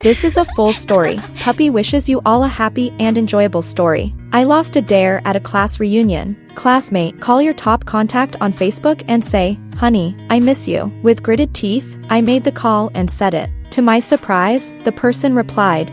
This is a full story. Puppy wishes you all a happy and enjoyable story. I lost a dare at a class reunion. Classmate, call your top contact on Facebook and say, "Honey, I miss you." With gritted teeth, I made the call and said it. To my surprise, the person replied,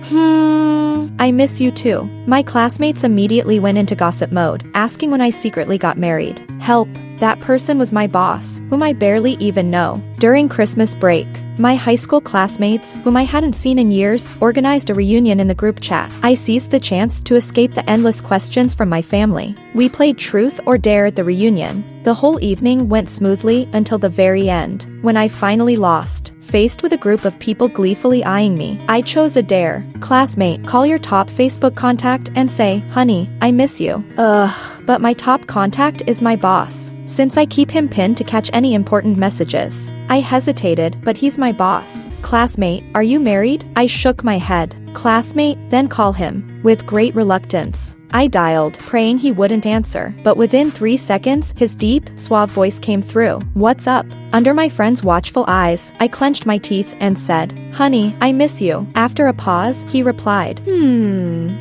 "I miss you too." My classmates immediately went into gossip mode, asking when I secretly got married. Help, that person was my boss, whom I barely even know. During Christmas break, my high school classmates, whom I hadn't seen in years, organized a reunion in the group chat. I seized the chance to escape the endless questions from my family. We played truth or dare at the reunion. The whole evening went smoothly until the very end, when I finally lost. Faced with a group of people gleefully eyeing me, I chose a dare. Classmate, call your top Facebook contact and say, "Honey, I miss you." But my top contact is my boss, since I keep him pinned to catch any important messages. I hesitated, but he's my boss. Classmate, are you married? I shook my head. Classmate, then call him. With great reluctance, I dialed, praying he wouldn't answer. But within 3 seconds, his deep, suave voice came through. "What's up?" Under my friend's watchful eyes, I clenched my teeth and said, "Honey, I miss you." After a pause, he replied,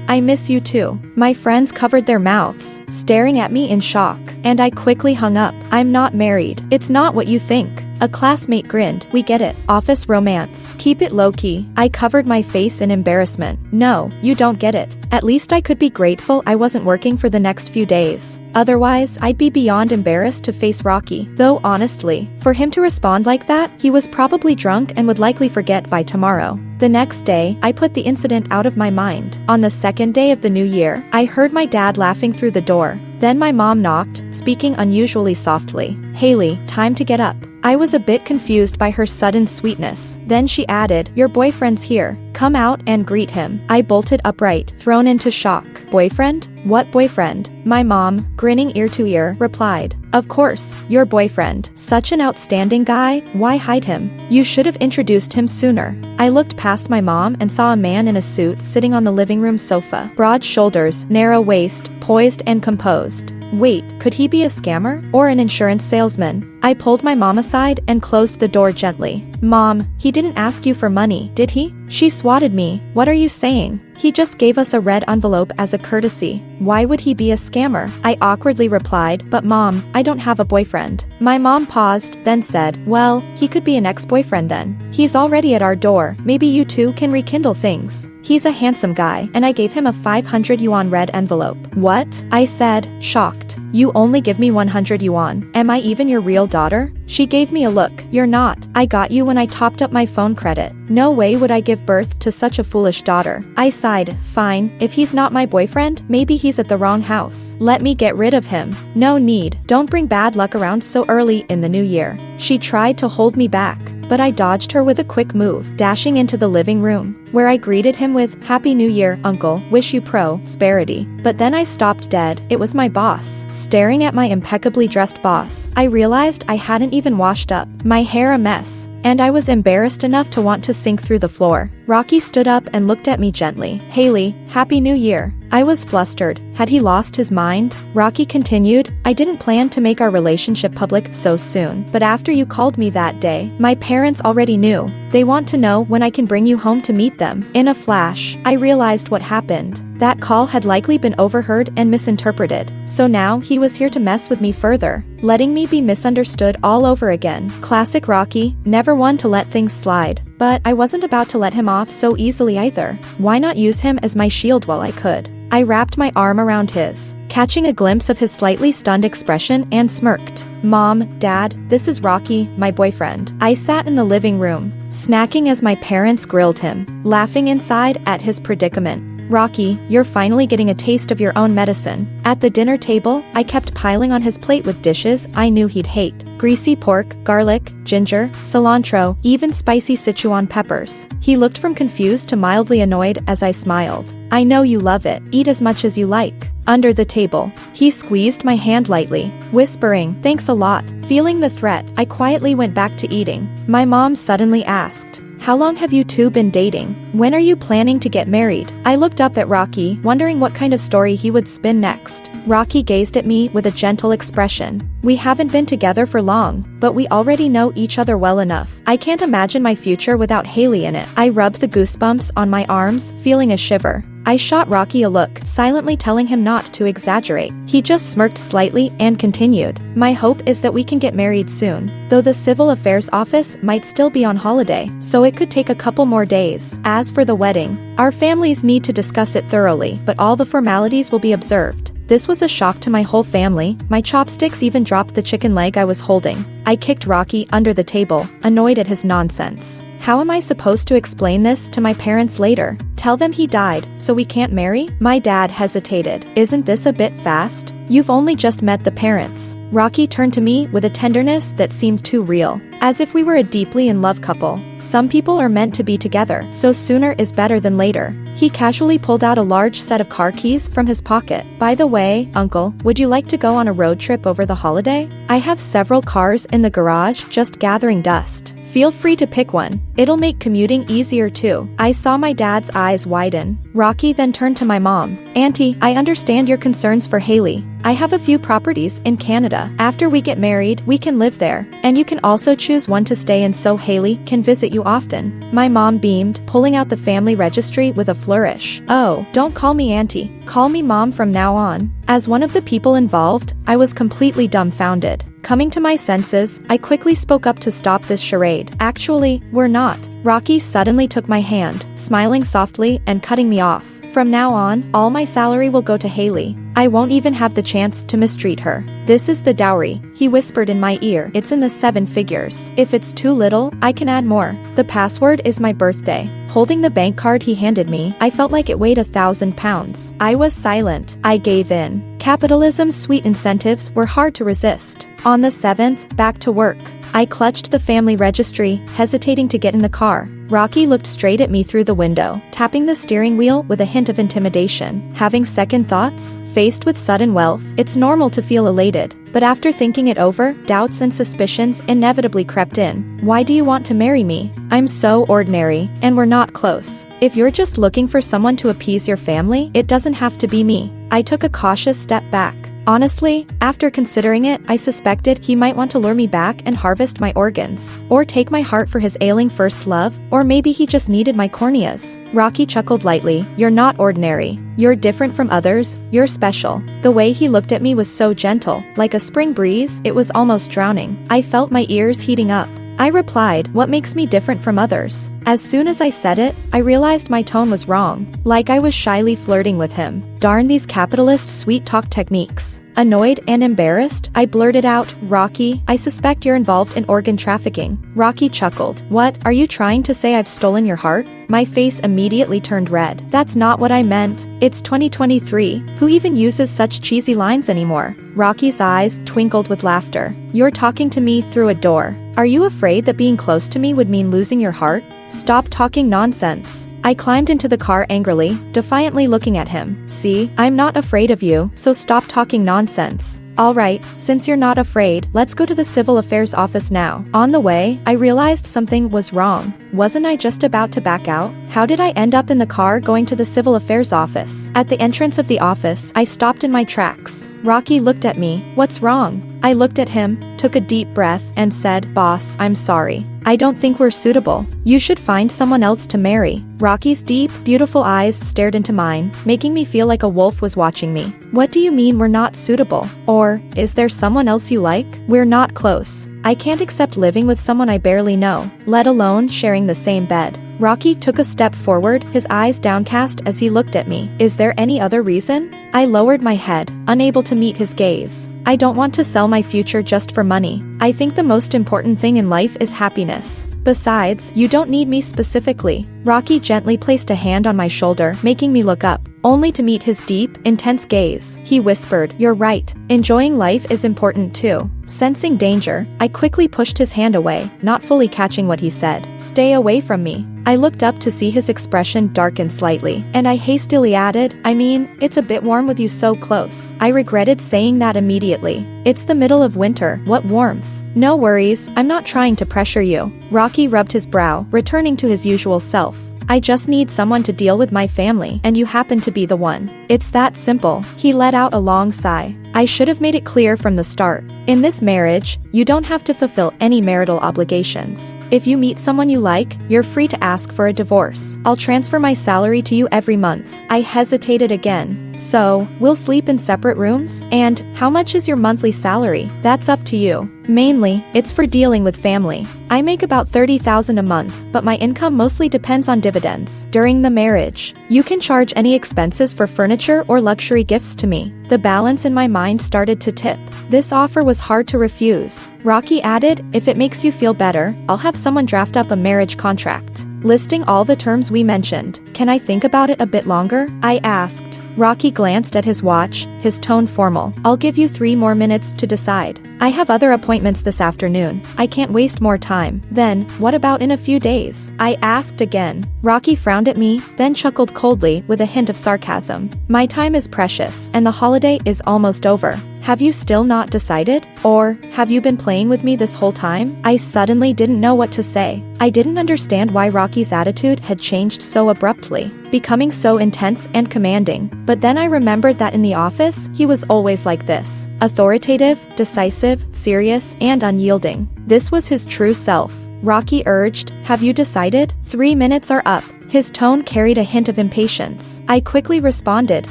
"I miss you too." My friends covered their mouths, staring at me in shock, and I quickly hung up. "I'm not married. It's not what you think." A classmate grinned. "We get it. Office romance. Keep it low-key." I covered my face in embarrassment. "No, you don't get it." At least I could be grateful I wasn't working for the next few days. Otherwise, I'd be beyond embarrassed to face Rocky. Though honestly, for him to respond like that, he was probably drunk and would likely forget by tomorrow. The next day, I put the incident out of my mind. On the second day of the new year, I heard my dad laughing through the door. Then my mom knocked, speaking unusually softly. "Haley, time to get up." I was a bit confused by her sudden sweetness. Then she added, "Your boyfriend's here. Come out and greet him." I bolted upright, thrown into shock. "Boyfriend? What boyfriend?" My mom, grinning ear to ear, replied, "Of course, your boyfriend. Such an outstanding guy, why hide him? You should have introduced him sooner." I looked past my mom and saw a man in a suit sitting on the living room sofa. Broad shoulders, narrow waist, poised and composed. Wait, could he be a scammer? Or an insurance salesman? I pulled my mom aside and closed the door gently. "Mom, he didn't ask you for money, did he?" She swatted me. "What are you saying? He just gave us a red envelope as a courtesy. Why would he be a scammer?" I awkwardly replied, "But Mom, I don't have a boyfriend." My mom paused, then said, "Well, he could be an ex-boyfriend then. He's already at our door. Maybe you two can rekindle things. He's a handsome guy." And I gave him a 500 yuan red envelope. "What?" I said, shocked. "You only give me 100 yuan. Am I even your real daughter?" She gave me a look. "You're not. I got you when I topped up my phone credit. No way would I give birth to such a foolish daughter." I sighed. "Fine, if he's not my boyfriend, maybe he's at the wrong house. Let me get rid of him." "No need. Don't bring bad luck around so early in the new year." She tried to hold me back, but I dodged her with a quick move, dashing into the living room, where I greeted him with, "Happy New Year, Uncle. Wish you prosperity." But then I stopped dead. It was my boss. Staring at my impeccably dressed boss, I realized I hadn't even washed up, my hair a mess, and I was embarrassed enough to want to sink through the floor. Rocky stood up and looked at me gently. "Haley, Happy New Year." I was flustered. Had he lost his mind? Rocky continued, "I didn't plan to make our relationship public so soon, but after you called me that day, my parents already knew. They want to know when I can bring you home to meet them." In a flash, I realized what happened. That call had likely been overheard and misinterpreted. So now he was here to mess with me further, letting me be misunderstood all over again. Classic Rocky, never one to let things slide. But I wasn't about to let him off so easily either. Why not use him as my shield while I could? I wrapped my arm around his, catching a glimpse of his slightly stunned expression, and smirked. "Mom, Dad, this is Rocky, my boyfriend." I sat in the living room, snacking as my parents grilled him, laughing inside at his predicament. "Rocky, you're finally getting a taste of your own medicine." At the dinner table, I kept piling on his plate with dishes I knew he'd hate. Greasy pork, garlic, ginger, cilantro, even spicy Sichuan peppers. He looked from confused to mildly annoyed as I smiled. "I know you love it. Eat as much as you like." Under the table, he squeezed my hand lightly, whispering, "Thanks a lot." Feeling the threat, I quietly went back to eating. My mom suddenly asked, How long have you two been dating? When are you planning to get married? I looked up at Rocky, wondering what kind of story he would spin next. Rocky gazed at me with a gentle expression. We haven't been together for long, but we already know each other well enough. I can't imagine my future without Haley in it. I rubbed the goosebumps on my arms, feeling a shiver. I shot Rocky a look, silently telling him not to exaggerate. He just smirked slightly and continued. My hope is that we can get married soon, though the civil affairs office might still be on holiday, so it could take a couple more days. As for the wedding, our families need to discuss it thoroughly, but all the formalities will be observed. This was a shock to my whole family. My chopsticks even dropped the chicken leg I was holding. I kicked Rocky under the table, annoyed at his nonsense. How am I supposed to explain this to my parents later? Tell them he died, so we can't marry? My dad hesitated. Isn't this a bit fast? You've only just met the parents. Rocky turned to me with a tenderness that seemed too real, as if we were a deeply in love couple. Some people are meant to be together, so sooner is better than later. He casually pulled out a large set of car keys from his pocket. By the way, Uncle, would you like to go on a road trip over the holiday? I have several cars in the garage just gathering dust. Feel free to pick one. It'll make commuting easier too. I saw my dad's eyes widen. Rocky then turned to my mom. Auntie, I understand your concerns for Haley. I have a few properties in Canada. After we get married, we can live there. And you can also choose one to stay in so Haley can visit you often. My mom beamed, pulling out the family registry with a flourish. Oh, don't call me auntie. Call me mom from now on. As one of the people involved, I was completely dumbfounded. Coming to my senses, I quickly spoke up to stop this charade. Actually, we're not. Rocky suddenly took my hand, smiling softly and cutting me off. From now on, all my salary will go to Haley. I won't even have the chance to mistreat her. This is the dowry, he whispered in my ear. It's in the 7 figures. If it's too little, I can add more. The password is my birthday. Holding the bank card he handed me, I felt like it weighed 1,000 pounds. I was silent. I gave in. Capitalism's sweet incentives were hard to resist. On the 7th, back to work. I clutched the family registry, hesitating to get in the car. Rocky looked straight at me through the window, tapping the steering wheel with a hint of intimidation. Having second thoughts? Faced with sudden wealth, it's normal to feel elated. But after thinking it over, doubts and suspicions inevitably crept in. Why do you want to marry me? I'm so ordinary, and we're not close. If you're just looking for someone to appease your family, it doesn't have to be me. I took a cautious step back. Honestly, after considering it, I suspected he might want to lure me back and harvest my organs. Or take my heart for his ailing first love, or maybe he just needed my corneas. Rocky chuckled lightly. You're not ordinary. You're different from others, you're special. The way he looked at me was so gentle, like a spring breeze, it was almost drowning. I felt my ears heating up. I replied, what makes me different from others? As soon as I said it, I realized my tone was wrong, like I was shyly flirting with him. Darn these capitalist sweet talk techniques. Annoyed and embarrassed, I blurted out, Rocky, I suspect you're involved in organ trafficking. Rocky chuckled. What, are you trying to say I've stolen your heart? My face immediately turned red. That's not what I meant. It's 2023. Who even uses such cheesy lines anymore? Rocky's eyes twinkled with laughter. You're talking to me through a door. Are you afraid that being close to me would mean losing your heart? Stop talking nonsense. I climbed into the car angrily, defiantly looking at him. See, I'm not afraid of you, so stop talking nonsense. Alright, since you're not afraid, let's go to the civil affairs office now. On the way, I realized something was wrong. Wasn't I just about to back out? How did I end up in the car going to the civil affairs office? At the entrance of the office, I stopped in my tracks. Rocky looked at me. What's wrong? I looked at him, took a deep breath, and said, Boss, I'm sorry. I don't think we're suitable. You should find someone else to marry. Rocky's deep, beautiful eyes stared into mine, making me feel like a wolf was watching me. What do you mean we're not suitable? Or, is there someone else you like? We're not close. I can't accept living with someone I barely know, let alone sharing the same bed. Rocky took a step forward, his eyes downcast as he looked at me. Is there any other reason? I lowered my head, unable to meet his gaze. I don't want to sell my future just for money. I think the most important thing in life is happiness. Besides, you don't need me specifically. Rocky gently placed a hand on my shoulder, making me look up, only to meet his deep, intense gaze. He whispered, You're right. Enjoying life is important too. Sensing danger, I quickly pushed his hand away, not fully catching what he said. Stay away from me. I looked up to see his expression darken slightly, and I hastily added, I mean, it's a bit warm with you so close. I regretted saying that immediately. It's the middle of winter, what warmth? No worries, I'm not trying to pressure you. Rocky rubbed his brow, returning to his usual self. I just need someone to deal with my family, and you happen to be the one. It's that simple. He let out a long sigh. I should have made it clear from the start. In this marriage, you don't have to fulfill any marital obligations. If you meet someone you like, you're free to ask for a divorce. I'll transfer my salary to you every month. I hesitated again. So, we'll sleep in separate rooms? And, how much is your monthly salary? That's up to you. Mainly, it's for dealing with family. I make about $30,000 a month, but my income mostly depends on dividends. During the marriage, you can charge any expenses for furniture or luxury gifts to me. The balance in my mind started to tip. This offer was hard to refuse. Rocky added, if it makes you feel better, I'll have someone draft up a marriage contract, listing all the terms we mentioned. Can I think about it a bit longer? I asked. Rocky glanced at his watch, his tone formal. I'll give you 3 more minutes to decide. I have other appointments this afternoon. I can't waste more time. Then, what about in a few days? I asked again. Rocky frowned at me, then chuckled coldly with a hint of sarcasm. My time is precious, and the holiday is almost over. Have you still not decided? Or, have you been playing with me this whole time? I suddenly didn't know what to say. I didn't understand why Rocky's attitude had changed so abruptly, becoming so intense and commanding. But then I remembered that in the office, he was always like this. Authoritative, decisive, serious, and unyielding. This was his true self. Rocky urged, have you decided? 3 minutes are up. His tone carried a hint of impatience. I quickly responded,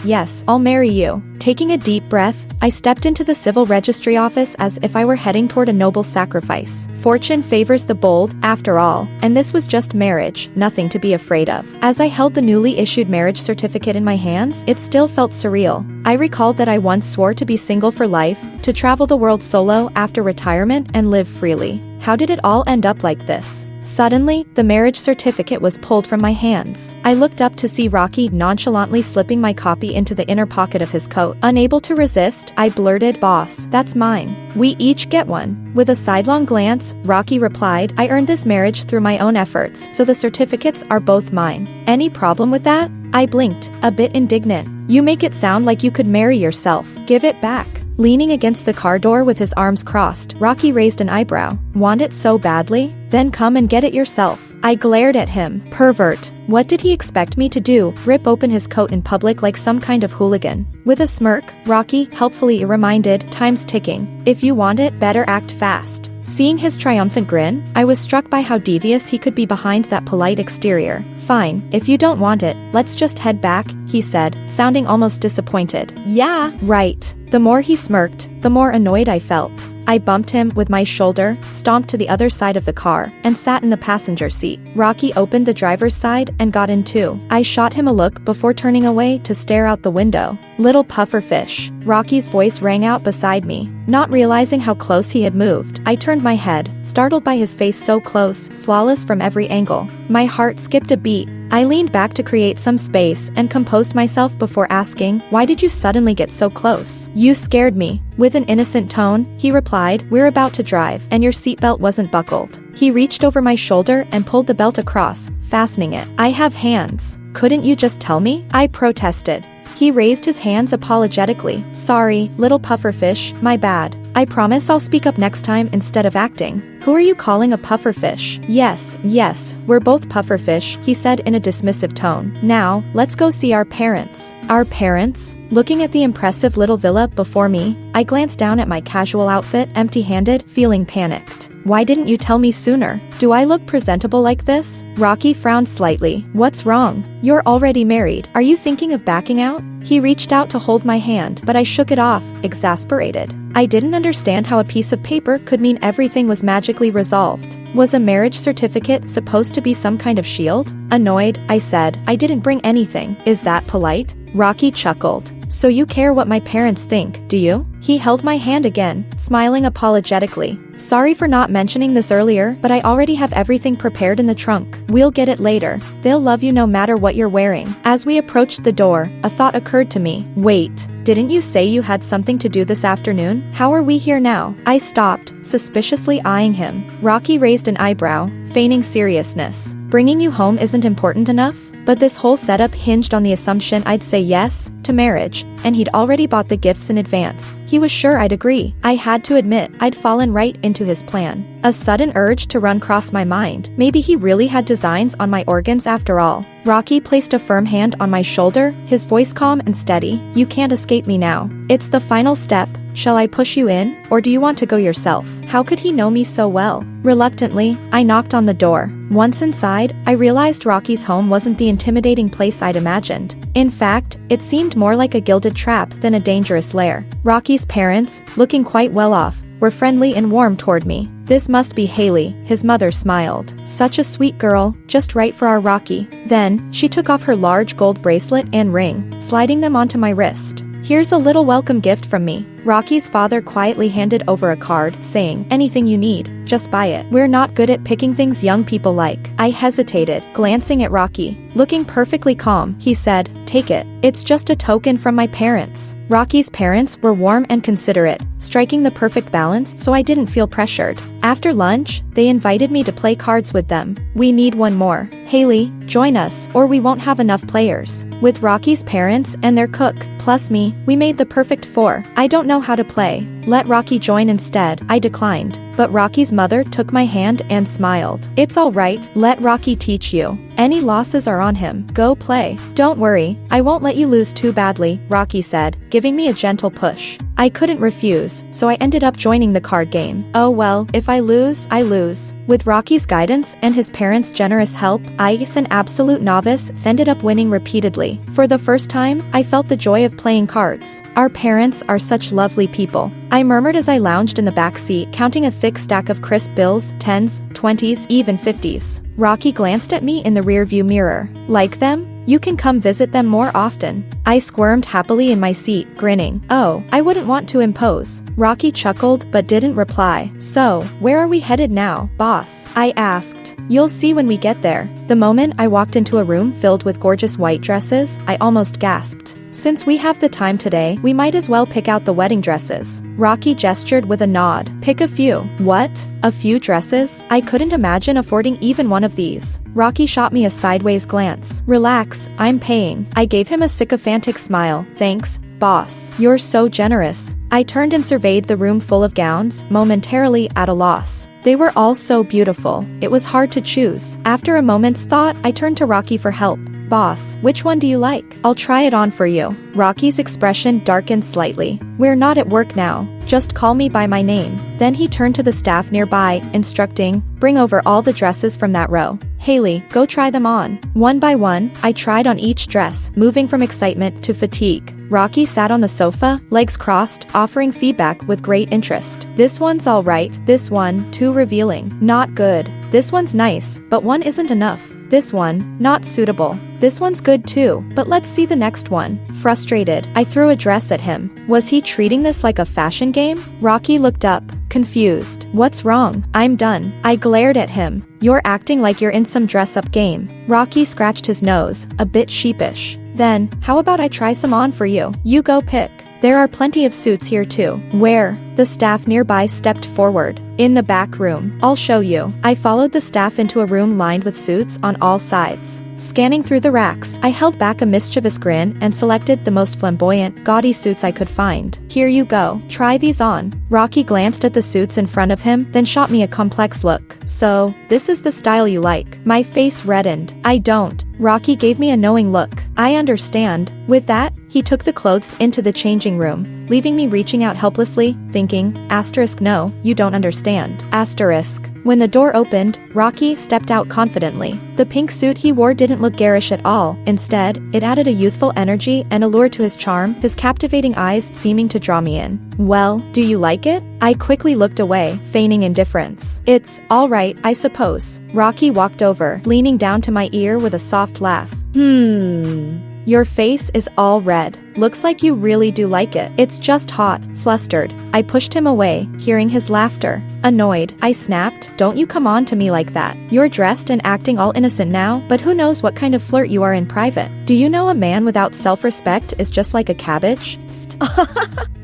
yes, I'll marry you. Taking a deep breath, I stepped into the civil registry office as if I were heading toward a noble sacrifice. Fortune favors the bold, after all, and this was just marriage, nothing to be afraid of. As I held the newly issued marriage certificate in my hands, it still felt surreal. I recalled that I once swore to be single for life, to travel the world solo after retirement and live freely. How did it all end up like this? Suddenly, the marriage certificate was pulled from my hands. I looked up to see Rocky nonchalantly slipping my copy into the inner pocket of his coat. Unable to resist, I blurted, boss, that's mine. We each get one. With a sidelong glance, Rocky replied, I earned this marriage through my own efforts, so the certificates are both mine. Any problem with that? I blinked, a bit indignant. You make it sound like you could marry yourself. Give it back. Leaning against the car door with his arms crossed, Rocky raised an eyebrow. Want it so badly? Then come and get it yourself. I glared at him. Pervert. What did he expect me to do? Rip open his coat in public like some kind of hooligan? With a smirk, Rocky helpfully reminded, time's ticking. If you want it, better act fast. Seeing his triumphant grin, I was struck by how devious he could be behind that polite exterior. Fine, if you don't want it, let's just head back, he said, sounding almost disappointed. Yeah, right. The more he smirked, the more annoyed I felt. I bumped him with my shoulder, stomped to the other side of the car, and sat in the passenger seat. Rocky opened the driver's side and got in too. I shot him a look before turning away to stare out the window. Little pufferfish. Rocky's voice rang out beside me. Not realizing how close he had moved, I turned my head, startled by his face so close, flawless from every angle. My heart skipped a beat. I leaned back to create some space and composed myself before asking, why did you suddenly get so close? You scared me. With an innocent tone, he replied, we're about to drive, and your seatbelt wasn't buckled. He reached over my shoulder and pulled the belt across, fastening it. I have hands. Couldn't you just tell me? I protested. He raised his hands apologetically. Sorry, little pufferfish, my bad. I promise I'll speak up next time instead of acting. Who are you calling a pufferfish? Yes, we're both pufferfish, he said in a dismissive tone. Now, let's go see our parents. Our parents? Looking at the impressive little villa before me, I glanced down at my casual outfit, empty-handed, feeling panicked. Why didn't you tell me sooner? Do I look presentable like this? Rocky frowned slightly. What's wrong? You're already married. Are you thinking of backing out? He reached out to hold my hand, but I shook it off, exasperated. I didn't understand how a piece of paper could mean everything was magically resolved. Was a marriage certificate supposed to be some kind of shield? Annoyed, I said, I didn't bring anything. Is that polite? Rocky chuckled. So you care what my parents think, do you? He held my hand again, smiling apologetically. Sorry for not mentioning this earlier, but I already have everything prepared in the trunk. We'll get it later. They'll love you no matter what you're wearing. As we approached the door, a thought occurred to me. Wait. Didn't you say you had something to do this afternoon? How are we here now? I stopped, suspiciously eyeing him. Rocky raised an eyebrow, feigning seriousness. Bringing you home isn't important enough? But this whole setup hinged on the assumption I'd say yes to marriage, and he'd already bought the gifts in advance. He was sure I'd agree. I had to admit I'd fallen right into his plan. A sudden urge to run crossed my mind. Maybe he really had designs on my organs after all. Rocky placed a firm hand on my shoulder, his voice calm and steady. You can't escape me now. It's the final step. Shall I push you in, or do you want to go yourself? How could he know me so well? Reluctantly, I knocked on the door. Once inside, I realized Rocky's home wasn't the intimidating place I'd imagined. In fact, it seemed more like a gilded trap than a dangerous lair. Rocky's parents, looking quite well off, were friendly and warm toward me. This must be Haley, his mother smiled. Such a sweet girl, just right for our Rocky. Then, she took off her large gold bracelet and ring, sliding them onto my wrist. Here's a little welcome gift from me. Rocky's father quietly handed over a card, saying, anything you need, just buy it. We're not good at picking things young people like. I hesitated, glancing at Rocky. Looking perfectly calm, he said, take it. It's just a token from my parents. Rocky's parents were warm and considerate, striking the perfect balance so I didn't feel pressured. After lunch, they invited me to play cards with them. We need one more. Haley, join us, or we won't have enough players. With Rocky's parents and their cook, plus me, we made the perfect four. I don't know how to play. Let Rocky join instead. I declined. But Rocky's mother took my hand and smiled. It's all right, let Rocky teach you. Any losses are on him. Go play. Don't worry, I won't let you lose too badly, Rocky said, giving me a gentle push. I couldn't refuse, so I ended up joining the card game. Oh well, if I lose, I lose. With Rocky's guidance and his parents' generous help, I, as an absolute novice, ended up winning repeatedly. For the first time, I felt the joy of playing cards. Our parents are such lovely people. I murmured as I lounged in the back seat, counting a thick stack of crisp bills, 10s, 20s, even 50s. Rocky glanced at me in the rearview mirror. Like them? You can come visit them more often. I squirmed happily in my seat, grinning. Oh, I wouldn't want to impose. Rocky chuckled but didn't reply. So, where are we headed now, boss? I asked. You'll see when we get there. The moment I walked into a room filled with gorgeous white dresses, I almost gasped. Since we have the time today, we might as well pick out the wedding dresses. Rocky gestured with a nod. Pick a few. What? A few dresses? I couldn't imagine affording even one of these. Rocky shot me a sideways glance. Relax, I'm paying. I gave him a sycophantic smile. Thanks, boss. You're so generous. I turned and surveyed the room full of gowns, momentarily at a loss. They were all so beautiful. It was hard to choose. After a moment's thought, I turned to Rocky for help. Boss, which one do you like? I'll try it on for you. Rocky's expression darkened slightly. We're not at work now. Just call me by my name. Then he turned to the staff nearby, instructing, bring over all the dresses from that row. Haley, go try them on. One by one, I tried on each dress, moving from excitement to fatigue. Rocky sat on the sofa, legs crossed, offering feedback with great interest. This one's all right. This one, too revealing. Not good. This one's nice, but one isn't enough. This one, not suitable. This one's good too, but let's see the next one. Frustrated, I threw a dress at him. Was he treating this like a fashion game? Rocky looked up, confused. What's wrong? I'm done. I glared at him. You're acting like you're in some dress-up game. Rocky scratched his nose, a bit sheepish. Then, how about I try some on for you? You go pick. There are plenty of suits here too. Where? The staff nearby stepped forward. In the back room. I'll show you. I followed the staff into a room lined with suits on all sides. Scanning through the racks, I held back a mischievous grin and selected the most flamboyant, gaudy suits I could find. Here you go. Try these on. Rocky glanced at the suits in front of him, then shot me a complex look. So, this is the style you like. My face reddened. I don't. Rocky gave me a knowing look. I understand. With that, he took the clothes into the changing room, leaving me reaching out helplessly, thinking, asterisk no, you don't understand. Asterisk. When the door opened, Rocky stepped out confidently. The pink suit he wore didn't look garish at all. Instead, it added a youthful energy and allure to his charm, his captivating eyes seeming to draw me in. Well, do you like it? I quickly looked away, feigning indifference. It's all right, I suppose. Rocky walked over, leaning down to my ear with a soft laugh. Your face is all red. looks like you really do like it. It's just hot. Flustered, I pushed him away, hearing his laughter. Annoyed, I snapped, don't you come on to me like that. You're dressed and acting all innocent now, but who knows what kind of flirt you are in private. Do you know a man without self-respect is just like a cabbage?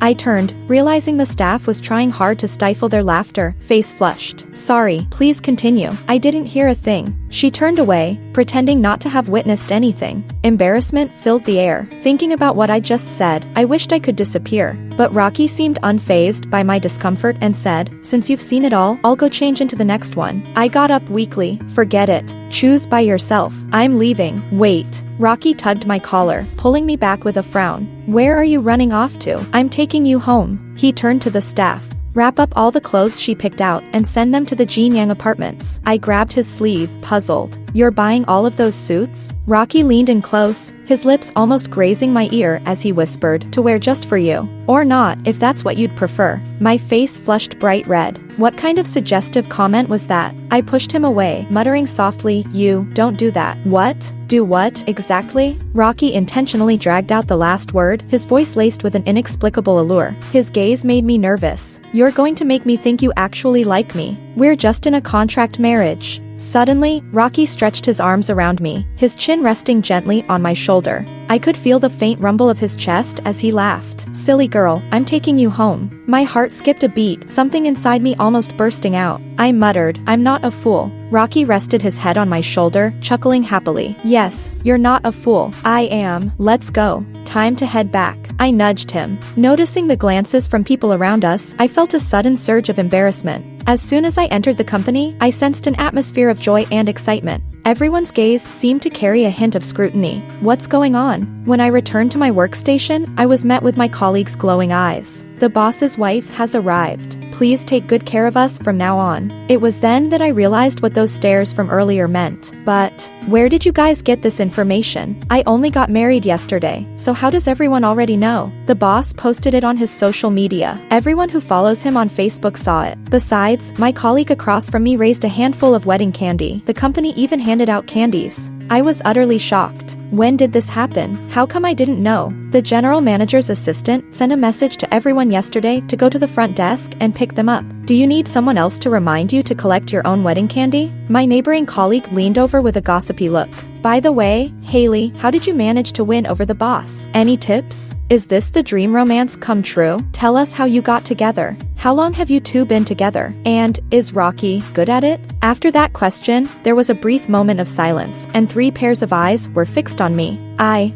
I turned, realizing the staff was trying hard to stifle their laughter, face flushed. Sorry, please continue. I didn't hear a thing. She turned away, pretending not to have witnessed anything. Embarrassment filled the air. Thinking about what I just said, I wished I could disappear. But Rocky seemed unfazed by my discomfort and said, since you've seen it all, I'll go change into the next one. I got up weakly. Forget it. Choose by yourself. I'm leaving. Wait. Rocky tugged my collar, pulling me back with a frown. Where are you running off to? I'm taking you home. He turned to the staff. Wrap up all the clothes she picked out and send them to the Jinyang apartments. I grabbed his sleeve, puzzled. You're buying all of those suits? Rocky leaned in close, his lips almost grazing my ear as he whispered, to wear just for you. Or not, if that's what you'd prefer. My face flushed bright red. What kind of suggestive comment was that? I pushed him away, muttering softly, you, don't do that. What? Do what, exactly? Rocky intentionally dragged out the last word, his voice laced with an inexplicable allure. His gaze made me nervous. You're going to make me think you actually like me. We're just in a contract marriage. Suddenly, Rocky stretched his arms around me, his chin resting gently on my shoulder. I could feel the faint rumble of his chest as he laughed. Silly girl, I'm taking you home. My heart skipped a beat, something inside me almost bursting out. I muttered, I'm not a fool. Rocky rested his head on my shoulder, chuckling happily. Yes, you're not a fool. I am. Let's go. Time to head back. I nudged him. Noticing the glances from people around us, I felt a sudden surge of embarrassment. As soon as I entered the company, I sensed an atmosphere of joy and excitement. Everyone's gaze seemed to carry a hint of scrutiny. What's going on? When I returned to my workstation, I was met with my colleagues' glowing eyes. The boss's wife has arrived. Please take good care of us from now on. It was then that I realized what those stares from earlier meant. But where did you guys get this information? I only got married yesterday, so how does everyone already know? The boss posted it on his social media. Everyone who follows him on Facebook saw it. Besides, my colleague across from me raised a handful of wedding candy. The company even handed out candies. I was utterly shocked. When did this happen? How come I didn't know? The general manager's assistant sent a message to everyone yesterday to go to the front desk and pick them up. Do you need someone else to remind you to collect your own wedding candy? My neighboring colleague leaned over with a gossipy look. By the way, Haley, how did you manage to win over the boss? Any tips? Is this the dream romance come true? Tell us how you got together. How long have you two been together? And, is Rocky good at it? After that question, there was a brief moment of silence, and 3 pairs of eyes were fixed on me.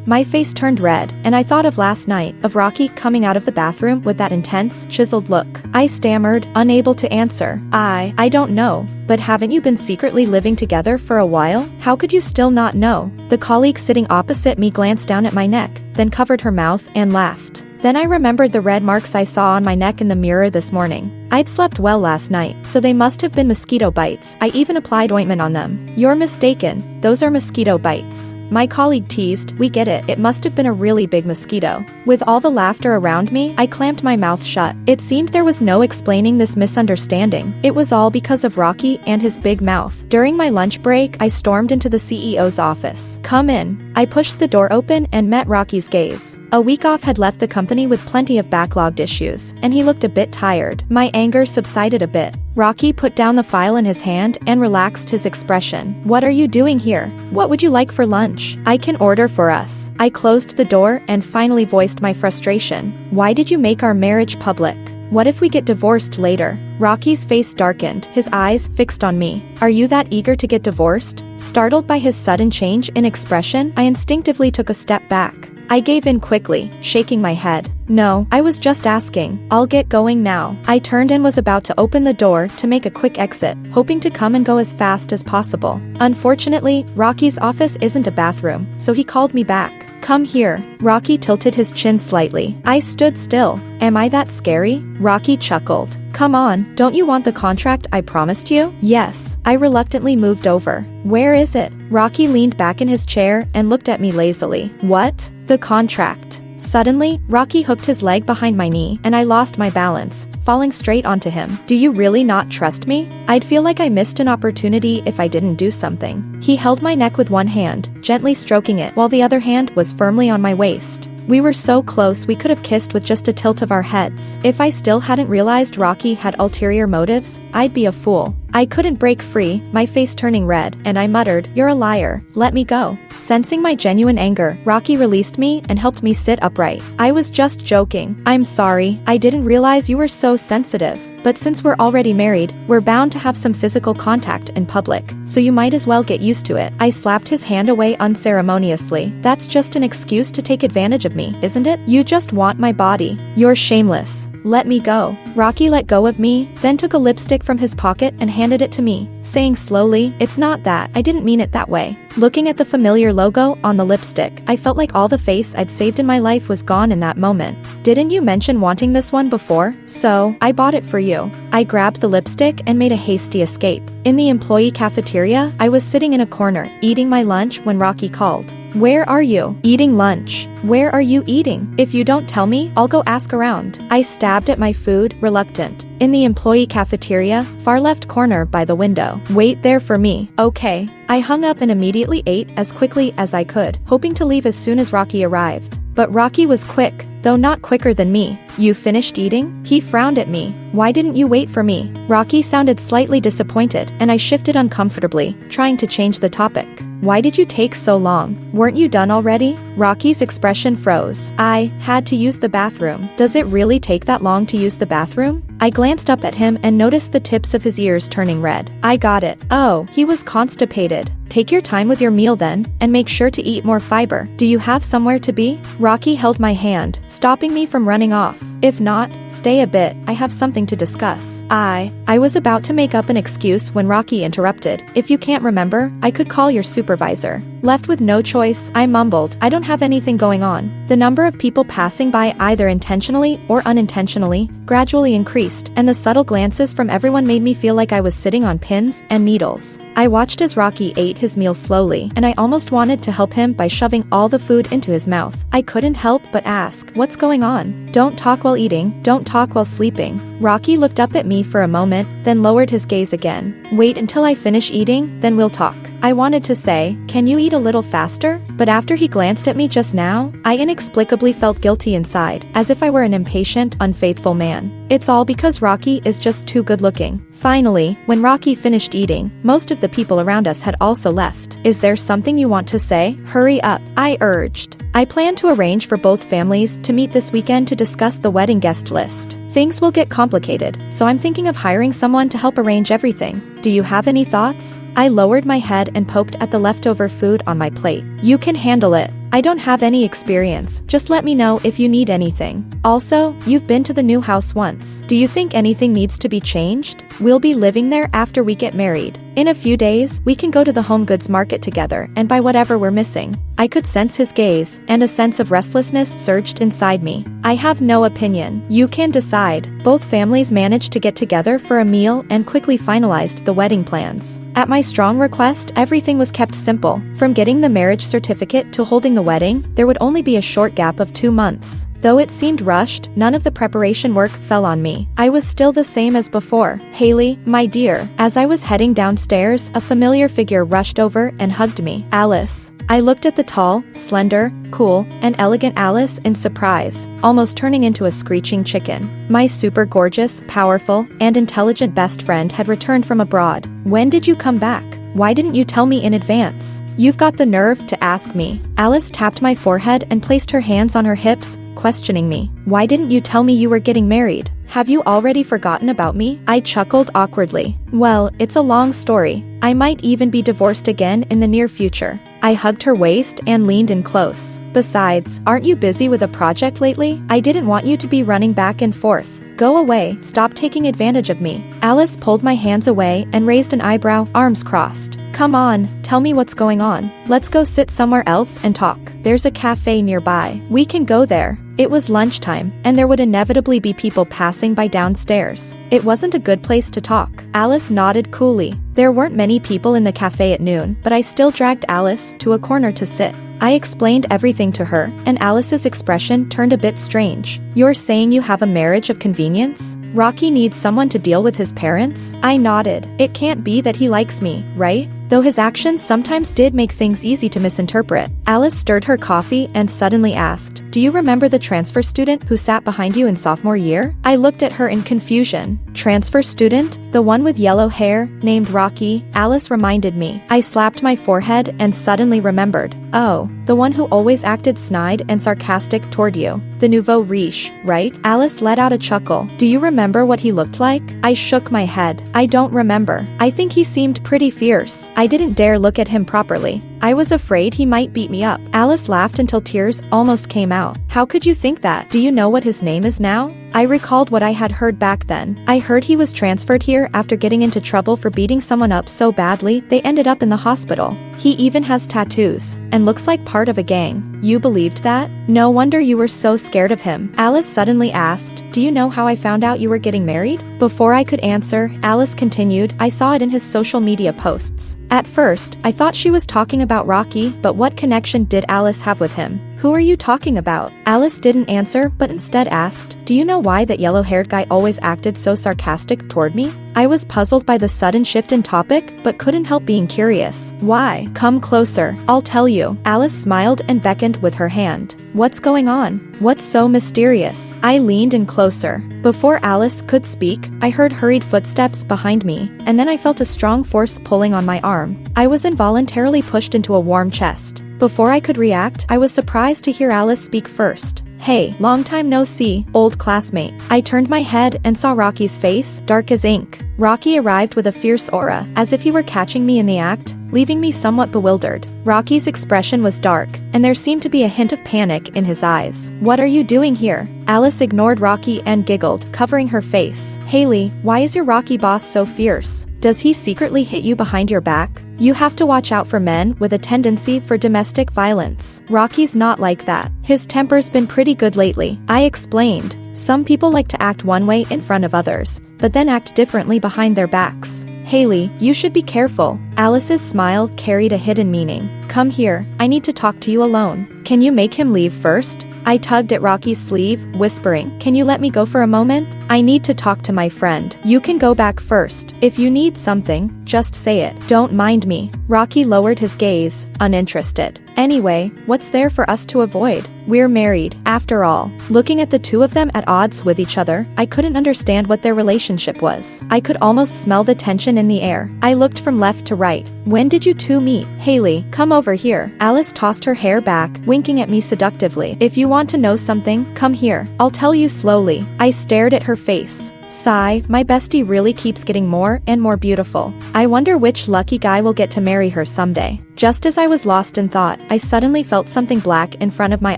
My face turned red, and I thought of last night, of Rocky coming out of the bathroom with that intense, chiseled look. I stammered, unable to answer. I don't know. But haven't you been secretly living together for a while? How could you still not know? The colleague sitting opposite me glanced down at my neck, then covered her mouth and laughed. Then I remembered the red marks I saw on my neck in the mirror this morning. I'd slept well last night, so they must have been mosquito bites. I even applied ointment on them. You're mistaken. Those are mosquito bites. My colleague teased, we get it, it must have been a really big mosquito. With all the laughter around me, I clamped my mouth shut. It seemed there was no explaining this misunderstanding. It was all because of Rocky and his big mouth. During my lunch break, I stormed into the CEO's office. Come in. I pushed the door open and met Rocky's gaze. A week off had left the company with plenty of backlogged issues, and he looked a bit tired. My anger subsided a bit. Rocky put down the file in his hand and relaxed his expression. What are you doing here? What would you like for lunch? I can order for us. I closed the door and finally voiced my frustration. Why did you make our marriage public? What if we get divorced later? Rocky's face darkened, his eyes fixed on me. Are you that eager to get divorced? Startled by his sudden change in expression, I instinctively took a step back. I gave in quickly, shaking my head. No, I was just asking. I'll get going now. I turned and was about to open the door to make a quick exit, hoping to come and go as fast as possible. Unfortunately, Rocky's office isn't a bathroom, so he called me back. Come here. Rocky tilted his chin slightly. I stood still. Am I that scary? Rocky chuckled. Come on, don't you want the contract I promised you? Yes. I reluctantly moved over. Where is it? Rocky leaned back in his chair and looked at me lazily. What? The contract. Suddenly, Rocky hooked his leg behind my knee and I lost my balance, falling straight onto him. Do you really not trust me? I'd feel like I missed an opportunity if I didn't do something. He held my neck with one hand, gently stroking it while the other hand was firmly on my waist. We were so close we could have kissed with just a tilt of our heads. If I still hadn't realized Rocky had ulterior motives, I'd be a fool. I couldn't break free, my face turning red, and I muttered, "You're a liar, let me go." Sensing my genuine anger, Rocky released me and helped me sit upright. "I was just joking. I'm sorry, I didn't realize you were so sensitive. But since we're already married, we're bound to have some physical contact in public, so you might as well get used to it." I slapped his hand away unceremoniously. "That's just an excuse to take advantage of me, isn't it? You just want my body. You're shameless. Let me go." Rocky let go of me, then took a lipstick from his pocket and handed it to me, saying slowly, "It's not that, I didn't mean it that way." Looking at the familiar logo on the lipstick, I felt like all the face I'd saved in my life was gone in that moment. "Didn't you mention wanting this one before? So, I bought it for you." I grabbed the lipstick and made a hasty escape. In the employee cafeteria, I was sitting in a corner, eating my lunch when Rocky called. "Where are you?" "Eating lunch." "Where are you eating? If you don't tell me, I'll go ask around." I stabbed at my food, reluctant. "In the employee cafeteria, far left corner by the window." "Wait there for me." "Okay." I hung up and immediately ate as quickly as I could, hoping to leave as soon as Rocky arrived. But Rocky was quick, though not quicker than me. "You finished eating?" He frowned at me. "Why didn't you wait for me?" Rocky sounded slightly disappointed, and I shifted uncomfortably, trying to change the topic. "Why did you take so long? Weren't you done already?" Rocky's expression froze. "I had to use the bathroom." "Does it really take that long to use the bathroom?" I glanced up at him and noticed the tips of his ears turning red. I got it. Oh, he was constipated. "Take your time with your meal then, and make sure to eat more fiber. Do you have somewhere to be?" Rocky held my hand, stopping me from running off. "If not, stay a bit, I have something to discuss." I was about to make up an excuse when Rocky interrupted. "If you can't remember, I could call your supervisor." Left with no choice, I mumbled, "I don't have anything going on." The number of people passing by either intentionally or unintentionally gradually increased, and the subtle glances from everyone made me feel like I was sitting on pins and needles. I watched as Rocky ate his meal slowly, and I almost wanted to help him by shoving all the food into his mouth. I couldn't help but ask, "What's going on?" "Don't talk while eating, don't talk while sleeping." Rocky looked up at me for a moment, then lowered his gaze again. "Wait until I finish eating, then we'll talk." I wanted to say, "Can you eat a little faster?" But after he glanced at me just now, I inexplicably felt guilty inside, as if I were an impatient, unfaithful man. It's all because Rocky is just too good looking. Finally, when Rocky finished eating, most of the people around us had also left. "Is there something you want to say? Hurry up," I urged. "I plan to arrange for both families to meet this weekend to discuss the wedding guest list. Things will get complicated, so I'm thinking of hiring someone to help arrange everything. Do you have any thoughts?" I lowered my head and poked at the leftover food on my plate. "You can handle it. I don't have any experience, just let me know if you need anything. Also, you've been to the new house once. Do you think anything needs to be changed? We'll be living there after we get married. In a few days, we can go to the home goods market together and buy whatever we're missing." I could sense his gaze, and a sense of restlessness surged inside me. "I have no opinion. You can decide." Both families managed to get together for a meal and quickly finalized the wedding plans. At my strong request, everything was kept simple. From getting the marriage certificate to holding the wedding, there would only be a short gap of 2 months. Though it seemed rushed, none of the preparation work fell on me. I was still the same as before. "Haley, my dear." As I was heading downstairs, a familiar figure rushed over and hugged me. "Alice." I looked at the tall, slender, cool, and elegant Alice in surprise, almost turning into a screeching chicken. My super gorgeous, powerful, and intelligent best friend had returned from abroad. "When did you come back? Why didn't you tell me in advance? You've got the nerve to ask me." Alice tapped my forehead and placed her hands on her hips, questioning me. "Why didn't you tell me you were getting married? Have you already forgotten about me?" I chuckled awkwardly. "Well, it's a long story. I might even be divorced again in the near future." I hugged her waist and leaned in close. "Besides, aren't you busy with a project lately? I didn't want you to be running back and forth. Go away, stop taking advantage of me." Alice pulled my hands away and raised an eyebrow, arms crossed. "Come on, tell me what's going on. Let's go sit somewhere else and talk. There's a cafe nearby. We can go there." It was lunchtime, and there would inevitably be people passing by downstairs. It wasn't a good place to talk. Alice nodded coolly. There weren't many people in the cafe at noon, but I still dragged Alice to a corner to sit. I explained everything to her, and Alice's expression turned a bit strange. You're saying you have a marriage of convenience? Rocky needs someone to deal with his parents? I nodded. It can't be that he likes me, right? Though his actions sometimes did make things easy to misinterpret. Alice stirred her coffee and suddenly asked, "Do you remember the transfer student who sat behind you in sophomore year?" I looked at her in confusion. Transfer student? The one with yellow hair, named Rocky, Alice reminded me. I slapped my forehead and suddenly remembered. Oh, the one who always acted snide and sarcastic toward you. The nouveau riche, right? Alice let out a chuckle. Do you remember what he looked like? I shook my head. I don't remember. I think he seemed pretty fierce. I didn't dare look at him properly. I was afraid he might beat me up. Alice laughed until tears almost came out. How could you think that? Do you know what his name is now? I recalled what I had heard back then. I heard he was transferred here after getting into trouble for beating someone up so badly they ended up in the hospital. He even has tattoos, and looks like part of a gang. You believed that? No wonder you were so scared of him. Alice suddenly asked, "Do you know how I found out you were getting married?" Before I could answer, Alice continued, "I saw it in his social media posts. At first, I thought she was talking about Rocky, but what connection did Alice have with him? Who are you talking about?" Alice didn't answer, but instead asked, "Do you know why that yellow-haired guy always acted so sarcastic toward me?" I was puzzled by the sudden shift in topic, but couldn't help being curious. Why? Come closer. I'll tell you. Alice smiled and beckoned with her hand. What's going on? What's so mysterious? I leaned in closer. Before Alice could speak, I heard hurried footsteps behind me, and then I felt a strong force pulling on my arm. I was involuntarily pushed into a warm chest. Before I could react, I was surprised to hear Alice speak first. "Hey, long time no see, old classmate." I turned my head and saw Rocky's face, dark as ink. Rocky arrived with a fierce aura, as if he were catching me in the act, leaving me somewhat bewildered. Rocky's expression was dark, and there seemed to be a hint of panic in his eyes. "What are you doing here?" Alice ignored Rocky and giggled, covering her face. "Haley, why is your Rocky boss so fierce? Does he secretly hit you behind your back? You have to watch out for men with a tendency for domestic violence. Rocky's not like that. His temper's been pretty good lately." I explained. "Some people like to act one way in front of others, but then act differently behind their backs. Haley, you should be careful." Alice's smile carried a hidden meaning. "Come here, I need to talk to you alone." "Can you make him leave first?" I tugged at Rocky's sleeve, whispering, "Can you let me go for a moment? I need to talk to my friend." "You can go back first. If you need something, just say it. Don't mind me." Rocky lowered his gaze, uninterested. "Anyway, what's there for us to avoid? We're married, after all." Looking at the two of them at odds with each other, I couldn't understand what their relationship was. I could almost smell the tension in the air. I looked from left to right. "When did you two meet? Haley, come over here." Alice tossed her hair back, winking at me seductively. "If you want to know something, come here. I'll tell you slowly." I stared at her face. Sigh, my bestie really keeps getting more and more beautiful. I wonder which lucky guy will get to marry her someday. Just as I was lost in thought, I suddenly felt something black in front of my